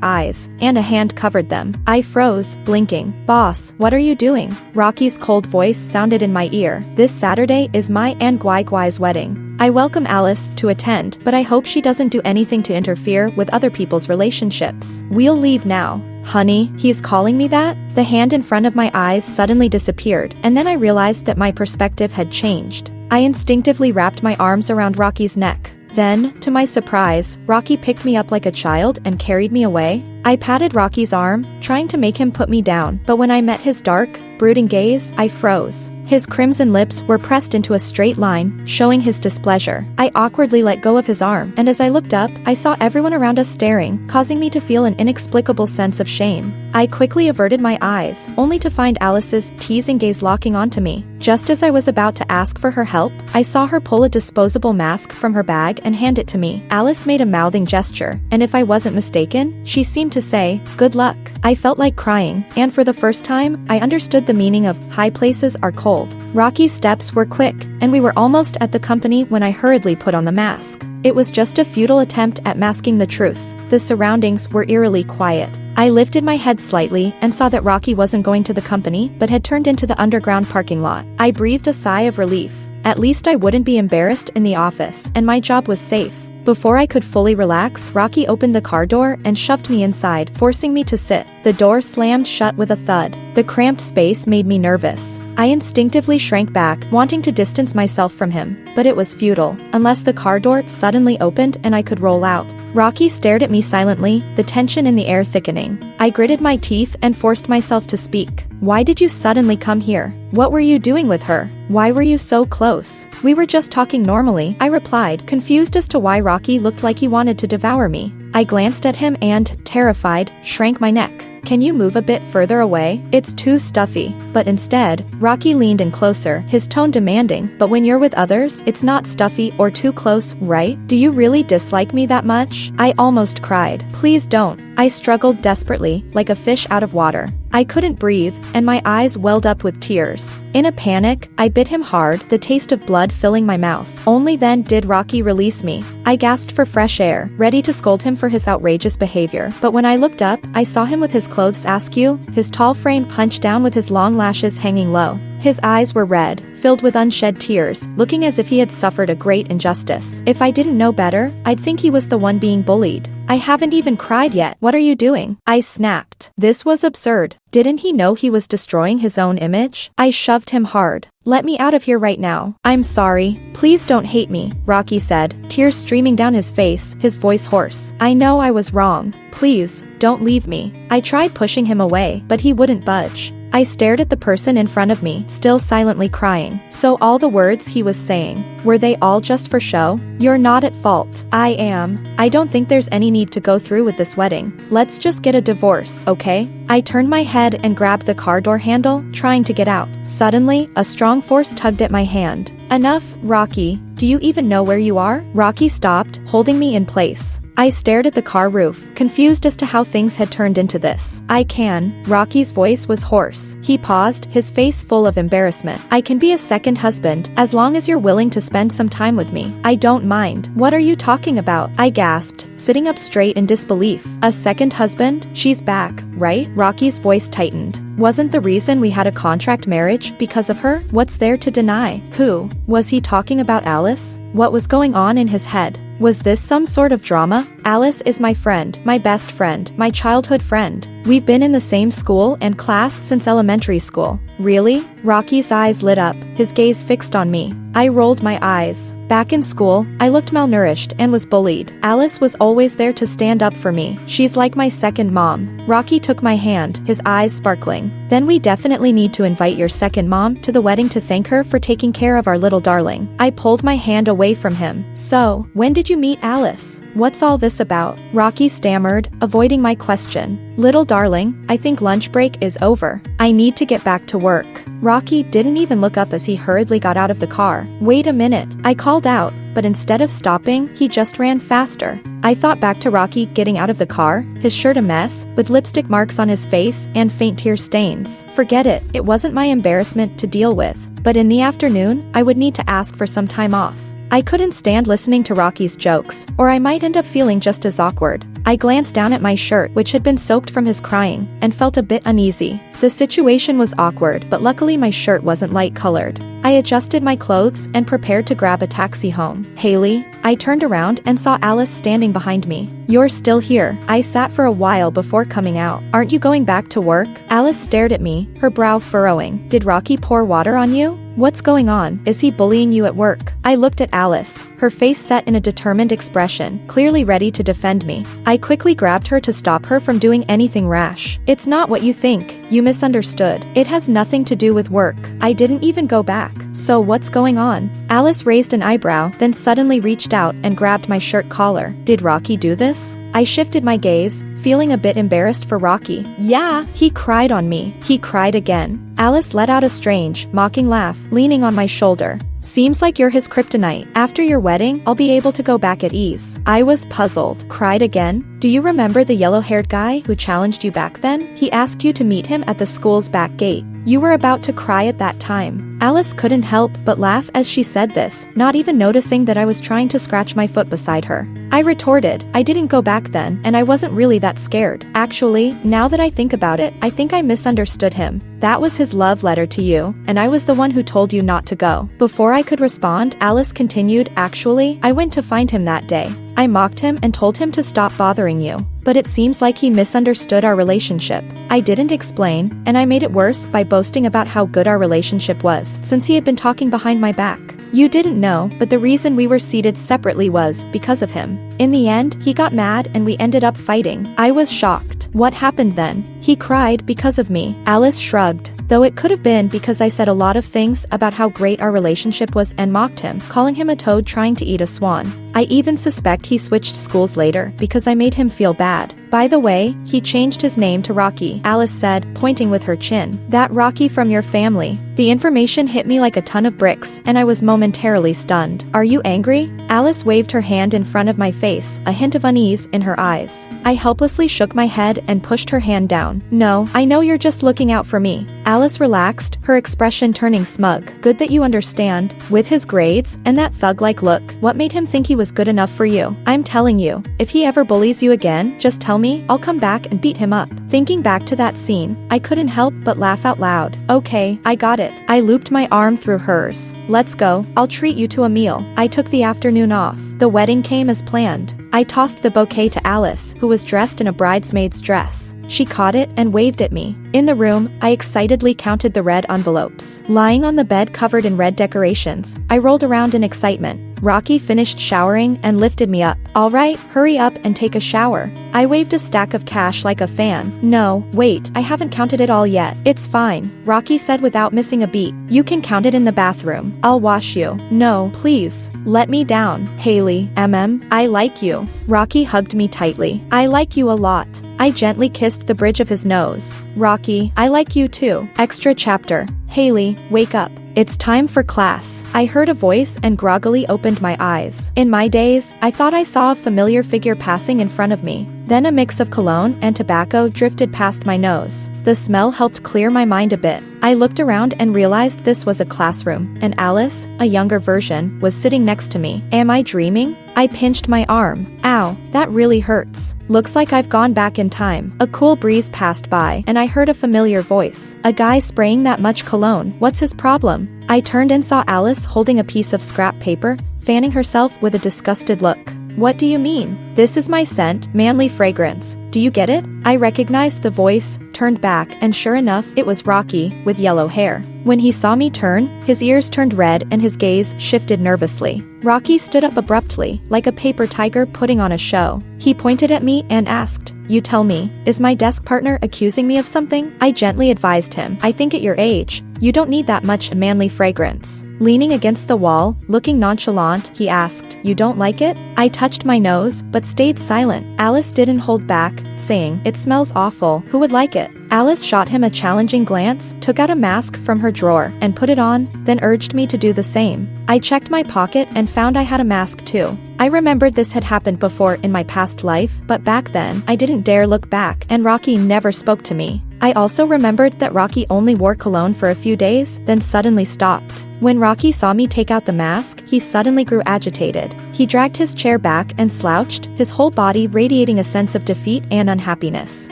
eyes, and a hand covered them. I froze, blinking. "Boss, what are you doing?" Rocky's cold voice sounded in my ear. "This Saturday is my and Guai Guai's wedding. I welcome Alice to attend, but I hope she doesn't do anything to interfere with other people's relationships. We'll leave now." "Honey, he's calling me that?" The hand in front of my eyes suddenly disappeared, and then I realized that my perspective had changed. I instinctively wrapped my arms around Rocky's neck. Then, to my surprise, Rocky picked me up like a child and carried me away. I patted Rocky's arm, trying to make him put me down, but when I met his dark, brooding gaze, I froze. His crimson lips were pressed into a straight line, showing his displeasure. I awkwardly let go of his arm, and as I looked up, I saw everyone around us staring, causing me to feel an inexplicable sense of shame. I quickly averted my eyes, only to find Alice's teasing gaze locking onto me. Just as I was about to ask for her help, I saw her pull a disposable mask from her bag and hand it to me. Alice made a mouthing gesture, and if I wasn't mistaken, she seemed to say, "Good luck." I felt like crying, and for the first time, I understood the meaning of "high places are cold." Rocky's steps were quick, and we were almost at the company when I hurriedly put on the mask. It was just a futile attempt at masking the truth. The surroundings were eerily quiet. I lifted my head slightly and saw that Rocky wasn't going to the company but had turned into the underground parking lot. I breathed a sigh of relief. At least I wouldn't be embarrassed in the office, and my job was safe. Before I could fully relax, Rocky opened the car door and shoved me inside, forcing me to sit. The door slammed shut with a thud. The cramped space made me nervous. I instinctively shrank back, wanting to distance myself from him, but it was futile, unless the car door suddenly opened and I could roll out. Rocky stared at me silently, the tension in the air thickening. I gritted my teeth and forced myself to speak. Why did you suddenly come here? What were you doing with her? Why were you so close? We were just talking normally, I replied, confused as to why Rocky looked like he wanted to devour me. I glanced at him and, terrified, shrank my neck. Can you move a bit further away? It's too stuffy. But instead, Rocky leaned in closer, his tone demanding, but when you're with others, it's not stuffy or too close, right? Do you really dislike me that much? I almost cried. Please don't. I struggled desperately, like a fish out of water. I couldn't breathe, and my eyes welled up with tears. In a panic, I bit him hard, the taste of blood filling my mouth. Only then did Rocky release me. I gasped for fresh air, ready to scold him for his outrageous behavior. But when I looked up, I saw him with his clothes askew, his tall frame hunched down with his long lashes hanging low. His eyes were red, filled with unshed tears, looking as if he had suffered a great injustice. If I didn't know better, I'd think he was the one being bullied. I haven't even cried yet. What are you doing? I snapped. This was absurd. Didn't he know he was destroying his own image? I shoved him hard. Let me out of here right now. I'm sorry. Please don't hate me, Rocky said, tears streaming down his face, his voice hoarse. I know I was wrong. Please, don't leave me. I tried pushing him away, but he wouldn't budge. I stared at the person in front of me, still silently crying. So all the words he was saying, were they all just for show? You're not at fault. I am. I don't think there's any need to go through with this wedding. Let's just get a divorce, okay? I turned my head and grabbed the car door handle, trying to get out. Suddenly, a strong force tugged at my hand. Enough, Rocky. Do you even know where you are? Rocky stopped, holding me in place. I stared at the car roof, confused as to how things had turned into this. I can. Rocky's voice was hoarse. He paused, his face full of embarrassment. I can be a second husband, as long as you're willing to spend some time with me. I don't mind. What are you talking about? I gasped, sitting up straight in disbelief. A second husband? She's back, right? Rocky's voice tightened. Wasn't the reason we had a contract marriage because of her? What's there to deny? Who? Was he talking about Alice? What was going on in his head? Was this some sort of drama? Alice is my friend, my best friend, my childhood friend. We've been in the same school and class since elementary school. Really? Rocky's eyes lit up, his gaze fixed on me. I rolled my eyes. Back in school, I looked malnourished and was bullied. Alice was always there to stand up for me. She's like my second mom. Rocky took my hand, his eyes sparkling. Then we definitely need to invite your second mom to the wedding to thank her for taking care of our little darling. I pulled my hand away from him. So, when did you meet Alice? What's all this about? Rocky stammered, avoiding my question. Little darling, I think lunch break is over. I need to get back to work. Rocky didn't even look up as he hurriedly got out of the car. Wait a minute, I called out, but instead of stopping, he just ran faster. I thought back to Rocky getting out of the car, his shirt a mess, with lipstick marks on his face and faint tear stains. Forget it, it wasn't my embarrassment to deal with. But in the afternoon, I would need to ask for some time off. I couldn't stand listening to Rocky's jokes, or I might end up feeling just as awkward. I glanced down at my shirt, which had been soaked from his crying, and felt a bit uneasy. The situation was awkward, but luckily my shirt wasn't light-colored. I adjusted my clothes and prepared to grab a taxi home. Haley, I turned around and saw Alice standing behind me. You're still here. I sat for a while before coming out. Aren't you going back to work? Alice stared at me, her brow furrowing. Did Rocky pour water on you? What's going on? Is he bullying you at work? I looked at Alice, her face set in a determined expression, clearly ready to defend me. I quickly grabbed her to stop her from doing anything rash. It's not what you think. You misunderstood. It has nothing to do with work. I didn't even go back. So what's going on? Alice raised an eyebrow, then suddenly reached out and grabbed my shirt collar. Did Rocky do this? I shifted my gaze, feeling a bit embarrassed for Rocky. Yeah. He cried on me. He cried again. Alice let out a strange, mocking laugh, leaning on my shoulder. Seems like you're his kryptonite. After your wedding, I'll be able to go back at ease. I was puzzled. Cried again? Do you remember the yellow-haired guy who challenged you back then? He asked you to meet him at the school's back gate. You were about to cry at that time. Alice couldn't help but laugh as she said this, not even noticing that I was trying to scratch my foot beside her. I retorted. I didn't go back then, and I wasn't really that scared. Actually, now that I think about it, I think I misunderstood him. That was his love letter to you, and I was the one who told you not to go. Before I could respond, Alice continued, actually, I went to find him that day. I mocked him and told him to stop bothering you. But it seems like he misunderstood our relationship. I didn't explain, and I made it worse by boasting about how good our relationship was, since he had been talking behind my back. You didn't know, but the reason we were seated separately was because of him. In the end, he got mad and we ended up fighting. I was shocked. What happened then? He cried because of me. Alice shrugged. Though it could have been because I said a lot of things about how great our relationship was and mocked him, calling him a toad trying to eat a swan. I even suspect he switched schools later because I made him feel bad. By the way, he changed his name to Rocky, Alice said, pointing with her chin. That Rocky from your family. The information hit me like a ton of bricks, and I was momentarily stunned. Are you angry? Alice waved her hand in front of my face, a hint of unease in her eyes. I helplessly shook my head and pushed her hand down. No, I know you're just looking out for me. Alice relaxed, her expression turning smug. Good that you understand. With his grades and that thug-like look, what made him think he was good enough for you? I'm telling you, if he ever bullies you again, just tell me, I'll come back and beat him up. Thinking back to that scene, I couldn't help but laugh out loud. Okay, I got it. I looped my arm through hers. Let's go, I'll treat you to a meal. I took the afternoon off. The wedding came as planned. I tossed the bouquet to Alice, who was dressed in a bridesmaid's dress. She caught it and waved at me. In the room, I excitedly counted the red envelopes. Lying on the bed covered in red decorations, I rolled around in excitement. Rocky finished showering and lifted me up. All right, hurry up and take a shower. I waved a stack of cash like a fan. No, wait, I haven't counted it all yet. It's fine, Rocky said without missing a beat. You can count it in the bathroom. I'll wash you. No, please. Let me down. Haley, I like you. Rocky hugged me tightly. I like you a lot. I gently kissed the bridge of his nose. Rocky, I like you too. Extra chapter. Haley, wake up. It's time for class. I heard a voice and groggily opened my eyes. In my days, I thought I saw a familiar figure passing in front of me. Then a mix of cologne and tobacco drifted past my nose. The smell helped clear my mind a bit. I looked around and realized this was a classroom, and Alice, a younger version, was sitting next to me. Am I dreaming? I pinched my arm. Ow, that really hurts. Looks like I've gone back in time. A cool breeze passed by, and I heard a familiar voice. A guy spraying that much cologne. What's his problem? I turned and saw Alice holding a piece of scrap paper, fanning herself with a disgusted look. What do you mean? This is my scent, manly fragrance. Do you get it? I recognized the voice, turned back, and sure enough, it was Rocky, with yellow hair. When he saw me turn, his ears turned red and his gaze shifted nervously. Rocky stood up abruptly, like a paper tiger putting on a show. He pointed at me and asked, "You tell me, is my desk partner accusing me of something?" I gently advised him, "I think at your age, you don't need that much manly fragrance." Leaning against the wall, looking nonchalant, he asked, "You don't like it?" I touched my nose, but stayed silent. Alice didn't hold back, saying, "It smells awful. Who would like it?" Alice shot him a challenging glance, took out a mask from her drawer, and put it on, then urged me to do the same. I checked my pocket and found I had a mask too. I remembered this had happened before in my past life, but back then, I didn't dare look back, and Rocky never spoke to me. I also remembered that Rocky only wore cologne for a few days, then suddenly stopped. When Rocky saw me take out the mask, he suddenly grew agitated. He dragged his chair back and slouched, his whole body radiating a sense of defeat and unhappiness.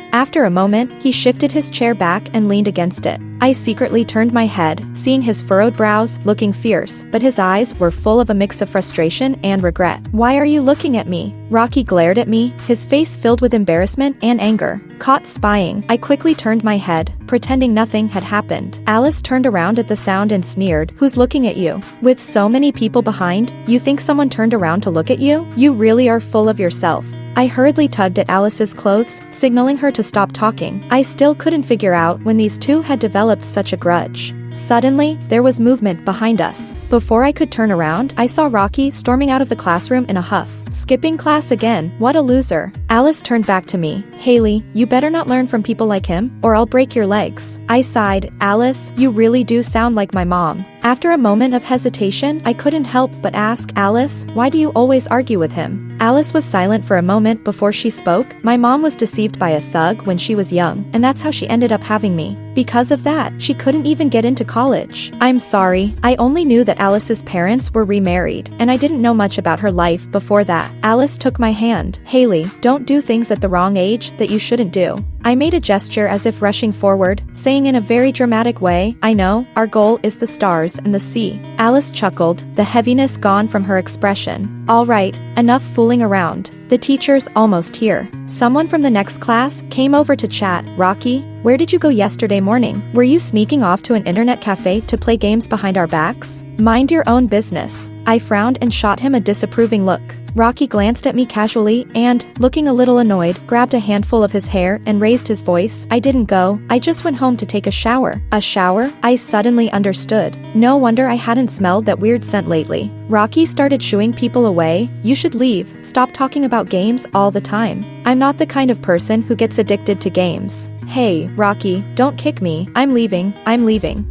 After a moment, he shifted his chair back and leaned against it. I secretly turned my head, seeing his furrowed brows, looking fierce, but his eyes were full of a mix of frustration and regret. "Why are you looking at me?" Rocky glared at me, his face filled with embarrassment and anger. Caught spying, I quickly turned my head, pretending nothing had happened. Alice turned around at the sound and sneered, "Who's looking at you? With so many people behind, you think someone turned around to look at you? You really are full of yourself." I hurriedly tugged at Alice's clothes, signaling her to stop talking. I still couldn't figure out when these two had developed such a grudge. Suddenly, there was movement behind us. Before I could turn around, I saw Rocky storming out of the classroom in a huff. Skipping class again, what a loser. Alice turned back to me. "Haley, you better not learn from people like him, or I'll break your legs." I sighed. "Alice, you really do sound like my mom." After a moment of hesitation, I couldn't help but ask, "Alice, why do you always argue with him?" Alice was silent for a moment before she spoke. My mom was deceived by a thug when she was young, and that's how she ended up having me. Because of that, she couldn't even get into college. I'm sorry, I only knew that Alice's parents were remarried, and I didn't know much about her life before that. Alice took my hand. Haley, don't do things at the wrong age that you shouldn't do. I made a gesture as if rushing forward, saying in a very dramatic way, I know, our goal is the stars and the sea. Alice chuckled, the heaviness gone from her expression. All right, enough fooling around. The teacher's almost here. Someone from the next class came over to chat. Rocky, where did you go yesterday morning? Were you sneaking off to an internet cafe to play games behind our backs? Mind your own business. I frowned and shot him a disapproving look. Rocky glanced at me casually and, looking a little annoyed, grabbed a handful of his hair and raised his voice. I didn't go, I just went home to take a shower. A shower? I suddenly understood. No wonder I hadn't smelled that weird scent lately. Rocky started shooing people away. You should leave. Stop talking about games all the time. I'm not the kind of person who gets addicted to games. Hey, Rocky, don't kick me. I'm leaving.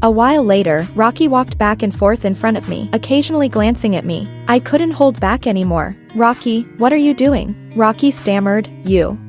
A while later, Rocky walked back and forth in front of me, occasionally glancing at me. I couldn't hold back anymore. Rocky, what are you doing? Rocky stammered,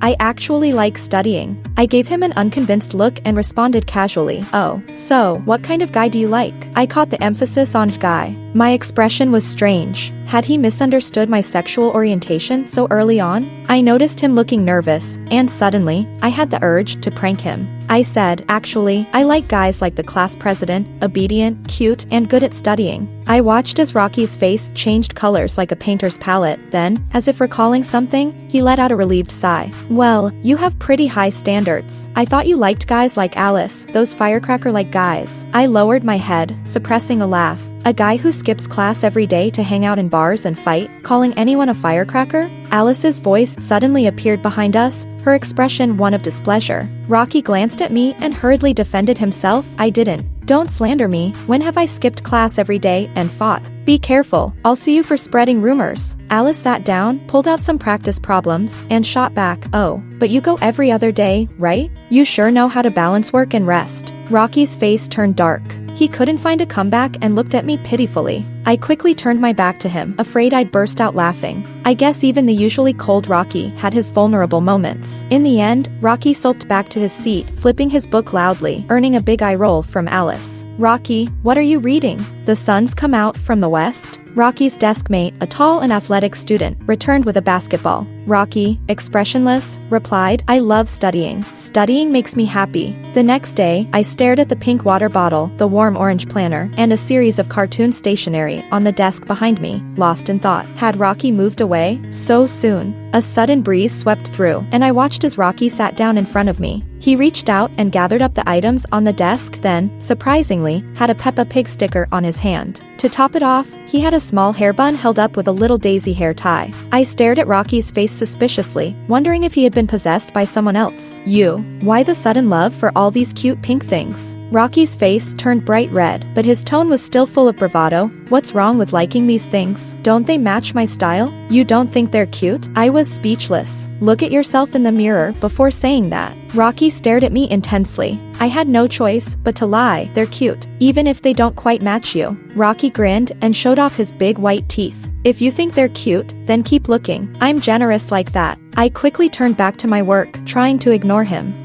I actually like studying. I gave him an unconvinced look and responded casually, oh, so, what kind of guy do you like? I caught the emphasis on guy. My expression was strange. Had he misunderstood my sexual orientation so early on? I noticed him looking nervous, and suddenly, I had the urge to prank him. I said, actually, I like guys like the class president, obedient, cute, and good at studying. I watched as Rocky's face changed colors like a painter's palette, then, as if recalling something, he let out a relieved sigh. Well, you have pretty high standards. I thought you liked guys like Alice, those firecracker-like guys. I lowered my head, suppressing a laugh. A guy who skips class every day to hang out in bars and fight, calling anyone a firecracker? Alice's voice suddenly appeared behind us, her expression one of displeasure. Rocky glanced at me and hurriedly defended himself. I didn't. Don't slander me. When have I skipped class every day and fought? Be careful, I'll sue you for spreading rumors. Alice sat down, pulled out some practice problems, and shot back, oh, but you go every other day, right? You sure know how to balance work and rest. Rocky's face turned dark. He couldn't find a comeback and looked at me pitifully. I quickly turned my back to him, afraid I'd burst out laughing. I guess even the usually cold Rocky had his vulnerable moments. In the end, Rocky sulked back to his seat, flipping his book loudly, earning a big eye roll from Alice. Rocky, what are you reading? The sun's come out from the west? Rocky's deskmate, a tall and athletic student, returned with a basketball. Rocky, expressionless, replied, I love studying. Studying makes me happy. The next day, I stared at the pink water bottle, the warm orange planner, and a series of cartoon stationery on the desk behind me, lost in thought. Had Rocky moved away? So soon? A sudden breeze swept through, and I watched as Rocky sat down in front of me. He reached out and gathered up the items on the desk, then, surprisingly, had a Peppa Pig sticker on his hand. To top it off, he had a small hair bun held up with a little daisy hair tie. I stared at Rocky's face suspiciously, wondering if he had been possessed by someone else. Why the sudden love for all these cute pink things? Rocky's face turned bright red, but his tone was still full of bravado. What's wrong with liking these things? Don't they match my style? You don't think they're cute? I was speechless. Look at yourself in the mirror before saying that. Rocky stared at me intensely. I had no choice but to lie. They're cute, even if they don't quite match you. Rocky grinned and showed off his big white teeth. If you think they're cute, then keep looking. I'm generous like that. I quickly turned back to my work, trying to ignore him.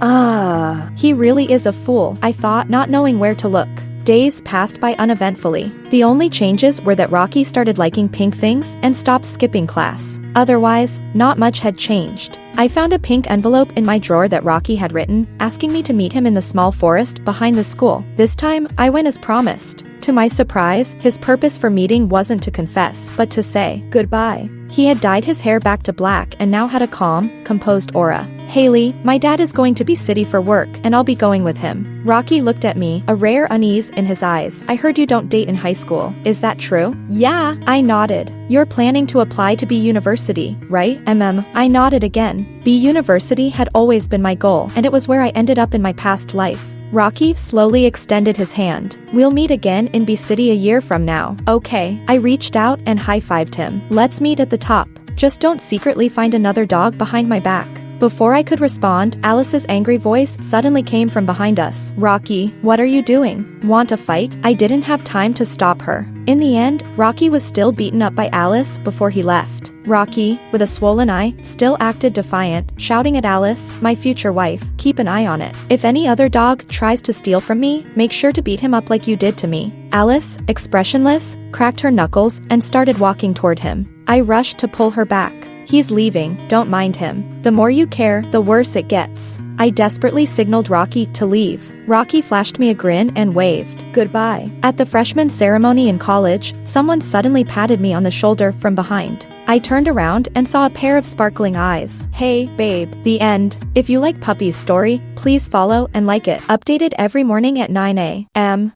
He really is a fool, I thought, not knowing where to look. Days passed by uneventfully. The only changes were that Rocky started liking pink things and stopped skipping class. Otherwise, not much had changed. I found a pink envelope in my drawer that Rocky had written, asking me to meet him in the small forest behind the school. This time, I went as promised. To my surprise, his purpose for meeting wasn't to confess, but to say goodbye. He had dyed his hair back to black and now had a calm, composed aura. Haley, my dad is going to be city for work, and I'll be going with him. Rocky looked at me, a rare unease in his eyes. I heard you don't date in high school. Is that true? Yeah. I nodded. You're planning to apply to B University, right? I nodded again. B University had always been my goal, and it was where I ended up in my past life. Rocky slowly extended his hand. We'll meet again in B City a year from now. Okay. I reached out and high-fived him. Let's meet at the top. Just don't secretly find another dog behind my back. Before I could respond, Alice's angry voice suddenly came from behind us. Rocky, what are you doing? Want a fight? I didn't have time to stop her. In the end, Rocky was still beaten up by Alice before he left. Rocky, with a swollen eye, still acted defiant, shouting at Alice, my future wife, keep an eye on it. If any other dog tries to steal from me, make sure to beat him up like you did to me. Alice, expressionless, cracked her knuckles and started walking toward him. I rushed to pull her back. He's leaving, don't mind him. The more you care, the worse it gets. I desperately signaled Rocky to leave. Rocky flashed me a grin and waved. Goodbye. At the freshman ceremony in college, someone suddenly patted me on the shoulder from behind. I turned around and saw a pair of sparkling eyes. Hey, babe. The end. If you like Puppy's story, please follow and like it. Updated every morning at 9 a.m.